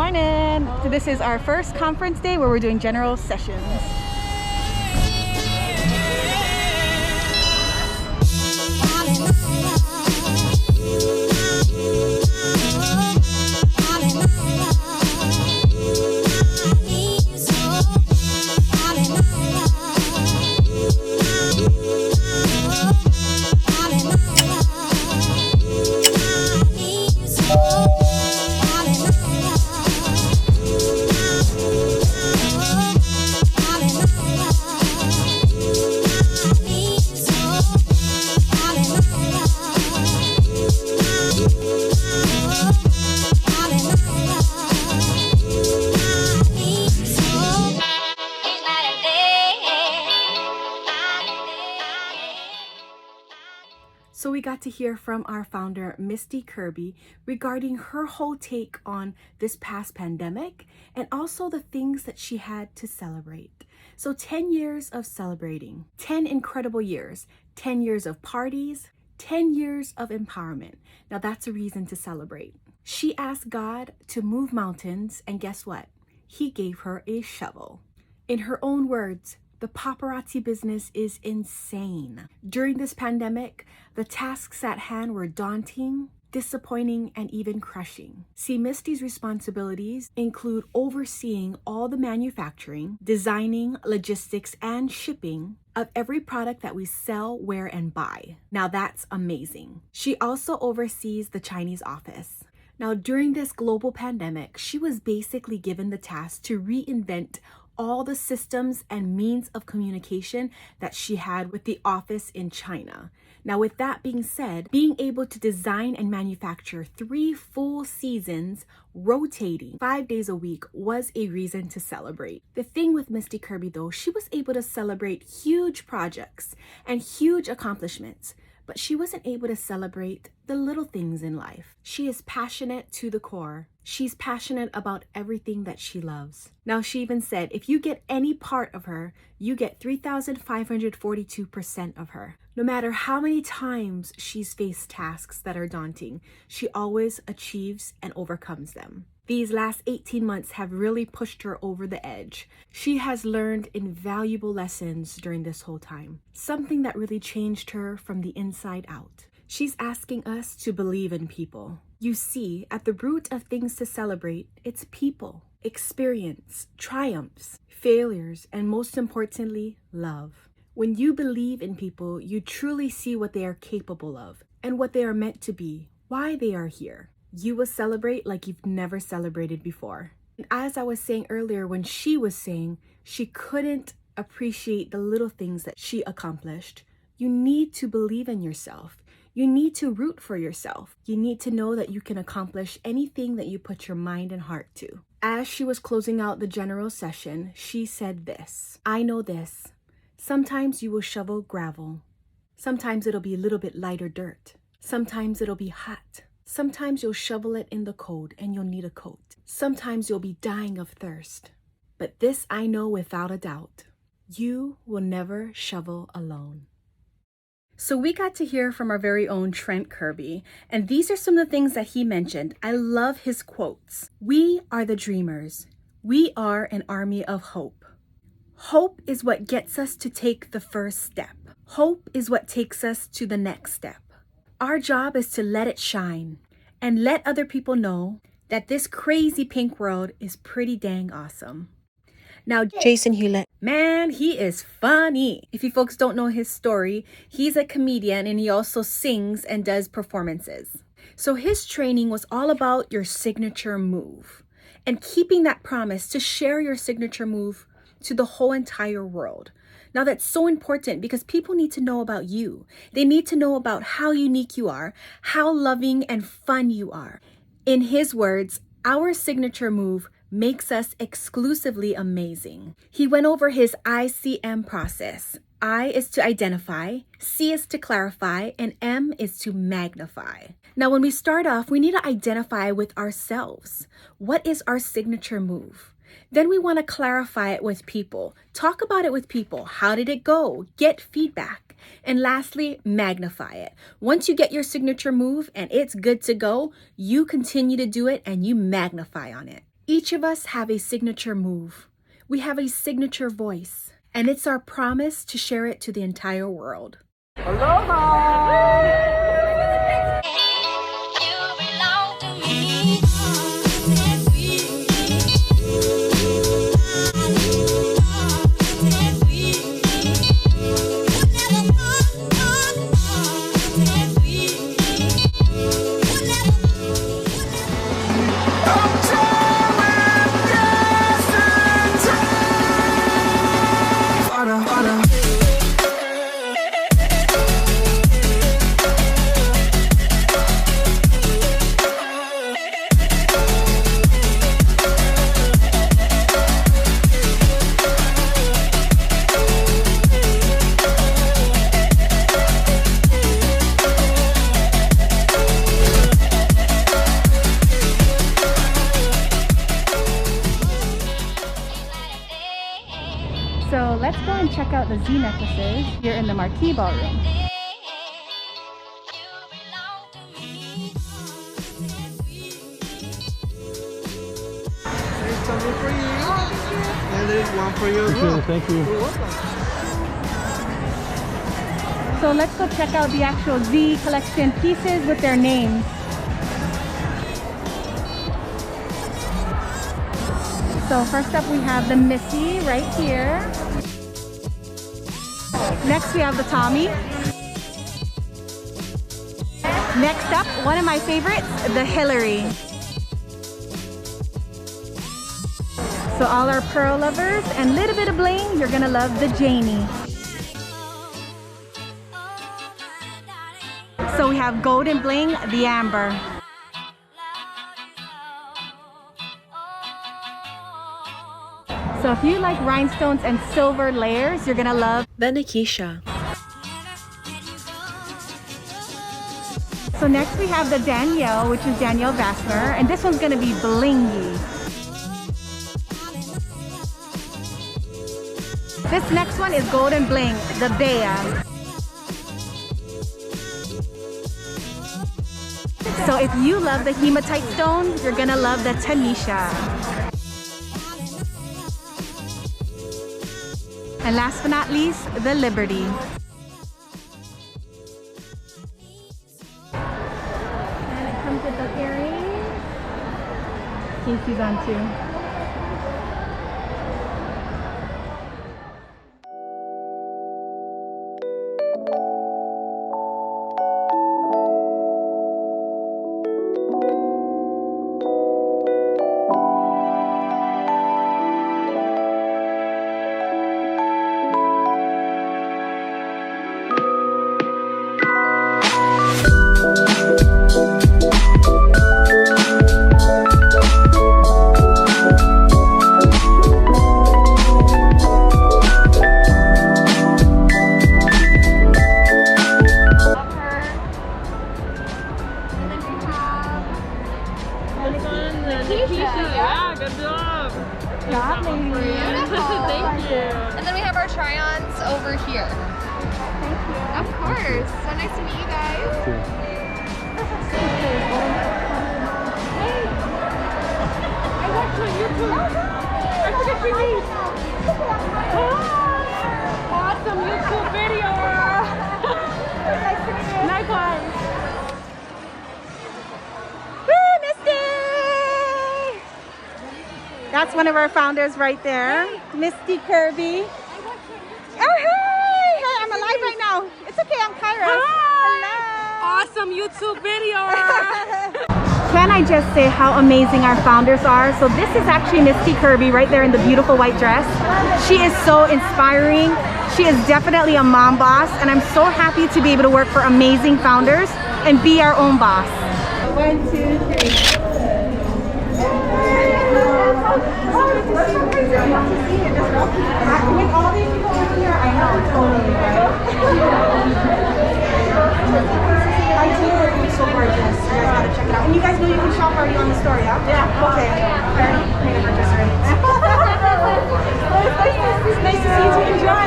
morning. So this is our first conference day where we're doing general sessions. So we got to hear from our founder, Misty Kirby, regarding her whole take on this past pandemic and also the things that she had to celebrate. So 10 years of celebrating, 10 incredible years, 10 years of parties, 10 years of empowerment. Now that's a reason to celebrate. She asked God to move mountains, and guess what? He gave her a shovel. In her own words, the paparazzi business is insane. During this pandemic, the tasks at hand were daunting, disappointing, and even crushing. See, Misty's responsibilities include overseeing all the manufacturing, designing, logistics, and shipping of every product that we sell, wear, and buy. Now that's amazing. She also oversees the Chinese office. Now, during this global pandemic, she was basically given the task to reinvent all the systems and means of communication that she had with the office in China. Now, with that being said, being able to design and manufacture 3 full seasons, rotating 5 days a week, was a reason to celebrate. The thing with Misty Kirby, though, she was able to celebrate huge projects and huge accomplishments, but she wasn't able to celebrate the little things in life. She is passionate to the core. She's passionate about everything that she loves. Now, she even said, if you get any part of her, you get 3,542% of her. No matter how many times she's faced tasks that are daunting, she always achieves and overcomes them. These last 18 months have really pushed her over the edge. She has learned invaluable lessons during this whole time, something that really changed her from the inside out. She's asking us to believe in people. You see, at the root of things to celebrate, it's people, experience, triumphs, failures, and most importantly, love. When you believe in people, you truly see what they are capable of and what they are meant to be, why they are here. You will celebrate like you've never celebrated before. And as I was saying earlier, when she was saying she couldn't appreciate the little things that she accomplished, you need to believe in yourself. You need to root for yourself. You need to know that you can accomplish anything that you put your mind and heart to. As she was closing out the general session, she said this: I know this. Sometimes you will shovel gravel. Sometimes it'll be a little bit lighter dirt. Sometimes it'll be hot. Sometimes you'll shovel it in the cold and you'll need a coat. Sometimes you'll be dying of thirst. But this I know without a doubt: you will never shovel alone. So we got to hear from our very own Trent Kirby, and these are some of the things that he mentioned. I love his quotes. We are the dreamers. We are an army of hope. Hope is what gets us to take the first step. Hope is what takes us to the next step. Our job is to let it shine and let other people know that this crazy pink world is pretty dang awesome. Now, Jason Hewlett, man, he is funny. If you folks don't know his story, he's a comedian and he also sings and does performances. So his training was all about your signature move and keeping that promise to share your signature move to the whole entire world. Now that's so important because people need to know about you. They need to know about how unique you are, how loving and fun you are. In his words, our signature move makes us exclusively amazing. He went over his ICM process. I is to identify, C is to clarify, and M is to magnify. Now, when we start off, we need to identify with ourselves. What is our signature move? Then we want to clarify it with people. Talk about it with people. How did it go? Get feedback. And lastly, magnify it. Once you get your signature move and it's good to go, you continue to do it and you magnify on it. Each of us have a signature move. We have a signature voice, and it's our promise to share it to the entire world. Aloha! So let's go and check out the Z necklaces here in the Marquee Ballroom. There's something for you. And there's one for you as well. Thank you. You're welcome. So let's go check out the actual Z collection pieces with their names. So first up we have the Missy right here. Next we have the Tommy. Next up, one of my favorites, the Hillary. So all our pearl lovers and a little bit of bling, you're gonna love the Janie. So we have gold and bling, the Amber. So if you like rhinestones and silver layers, you're gonna love the Nikisha. So next we have the Danielle, which is Danielle Vassner, and this one's gonna be blingy. This next one is gold and bling, the Bea. So if you love the hematite stone, you're gonna love the Tanisha. And last but not least, the Liberty. And it comes with the earrings. Casey's on too. And then we have our try-ons over here. Thank you. Of course. So nice to meet you guys. Hey! I watched on YouTube. I forget your name. Awesome YouTube video. Nice to meet you. Likewise. Woo, Misty! That's one of our founders right there. Hey. Misty Kirby. Oh, hey! Hey, I'm alive right now. It's okay, I'm Kyra. Hello. Awesome YouTube video. Can I just say how amazing our founders are? So this is actually Misty Kirby right there in the beautiful white dress. She is so inspiring. She is definitely a mom boss, and I'm so happy to be able to work for amazing founders and be our own boss. 1, 2, 3. With all these people over here, I know, totally, right? So gorgeous. You guys gotta check it out. And you guys know you can shop already on the store, yeah? Yeah. Okay. I already made a purchase already. It's nice to see you enjoy.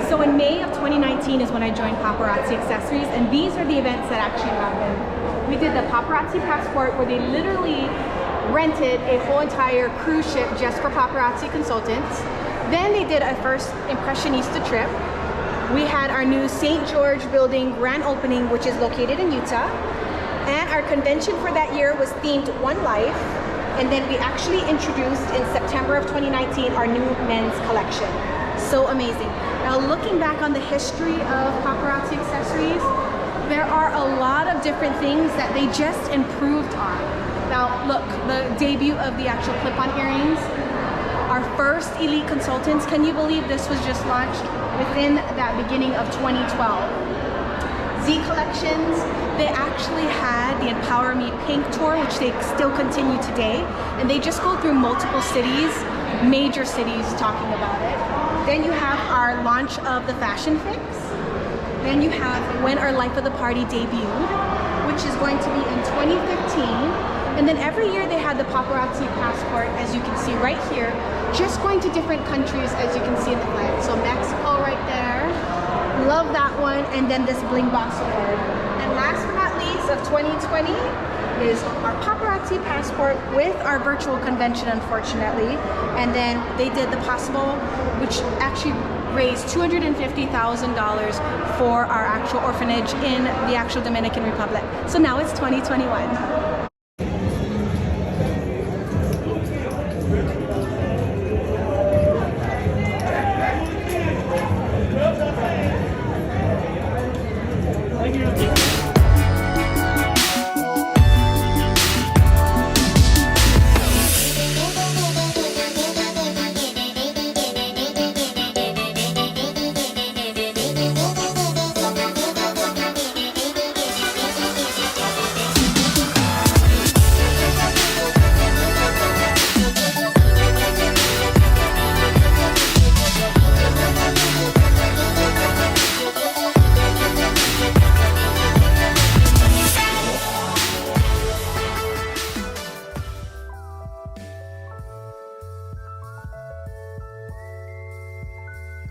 So in May of 2019 is when I joined Paparazzi Accessories, and these are the events that actually happened. We did the Paparazzi Passport, where they literally rented a whole entire cruise ship just for paparazzi consultants. Then they did a first impressionista trip. We had our new St. George building grand opening, which is located in Utah. And our convention for that year was themed One Life. And then we actually introduced in September of 2019 our new men's collection. So amazing. Now looking back on the history of Paparazzi Accessories, there are a lot of different things that they just improved on. Now look, the debut of the actual clip-on earrings, our first elite consultants, can you believe this was just launched within that beginning of 2012? Z collections, they actually had the Empower Me Pink tour, which they still continue today, and they just go through multiple cities, major cities talking about it. Then you have our launch of the Fashion Fix. Then you have when our Life of the Party debuted, which is going to be in 2015. And then every year they had the Paparazzi Passport, as you can see right here, just going to different countries, as you can see in the flag. So Mexico right there, love that one, and then this Bling Box Award. And last but not least of 2020 is our Paparazzi Passport with our virtual convention, unfortunately. And then they did the possible, which actually raised $250,000 for our actual orphanage in the actual Dominican Republic. So now it's 2021.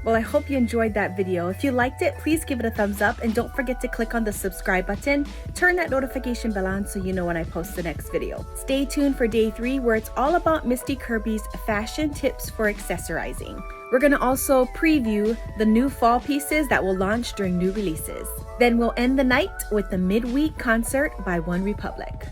Well, I hope you enjoyed that video. If you liked it, please give it a thumbs up and don't forget to click on the subscribe button. Turn that notification bell on so you know when I post the next video. Stay tuned for day 3 where it's all about Misty Kirby's fashion tips for accessorizing. We're going to also preview the new fall pieces that will launch during new releases. Then we'll end the night with the midweek concert by One Republic.